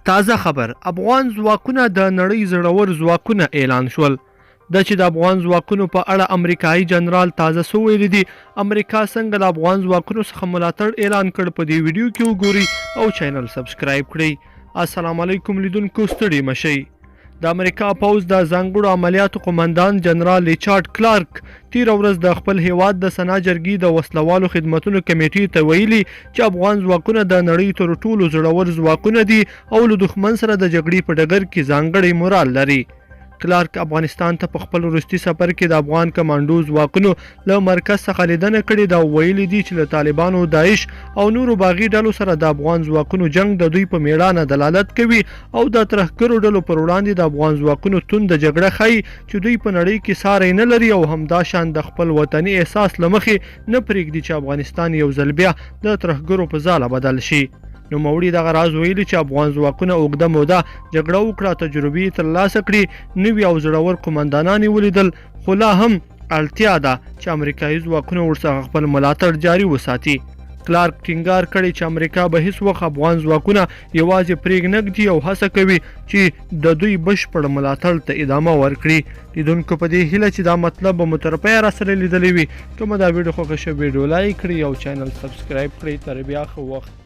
تازه خبر افغان ځواکونه د نړۍ زړور ځواکونه اعلان شول د چې د افغان ځواکونو په اړه امریکایي جنرال تازه څه ویلي دي امریکا څنګه د افغان ځواکونو څخه ملاتړ اعلان کړ په دې ویډیو کې وګورئ او چینل سبسکرایب کړئ السلام علیکم لیدونکو ستړي مشئ د امریکا پوځ د ځانګړو عملیاتو قومندان جنرال ریچارډ کلارک تیر ورځ د خپل هیواد د سنا جرګې د وسلوالو خدمتونو کمیټې ته ویلي چې افغان ځواکونه د نړۍ تر ټولو زړور ځواکونه دي او له دښمن سره د جګړې په ډګر کې ځانګړی مورال لري کلارک افغانستان ته په خپل وروستي سفر کې د افغان کمانډو ځواکونو له مرکز څخه لیدنه کړې دا ویلي دي چې له طالبانو داعش او نورو باغي ډلو سره د افغان ځواکونو جنگ د دوی په میړانه دلالت کوي او د ترهګرو ډلو پر وړاندې د افغان ځواکونو توند جګړه ښیي چې دوی په نړۍ کې ساری نه لري او همدا شان د خپل وطني احساس له مخې نه پرېږدي چې افغانستان یو ځل بیا د ترهګرو په ځاله بدل شي نوموړي دغه راز ویلي چې افغان ځواکونه اوږده موده جګړه وکړه تجربې ترلاسه کړي نوي او زړور قومندانان یې ولیدل خو لا هم اړتیا ده چې امریکایي ځواکونه ورڅخه خپل ملاتړ جاري وساتي کلارک ټینګار کړی چې امریکا به هیڅ وخت افغان ځواکونه یوازې پرېږدي او هڅه کوي چې د دوی بشپړ ملاتړ ته ادامه ورکړي لیدونکو په دې هیله چې دا مطلب به مو تر پایه راسره لیدلی وي که مو دا ویډیو خوښه شوې ویډیو لایک کړئ او چینل سبسکرایب کړئ تر بیا ښه وخت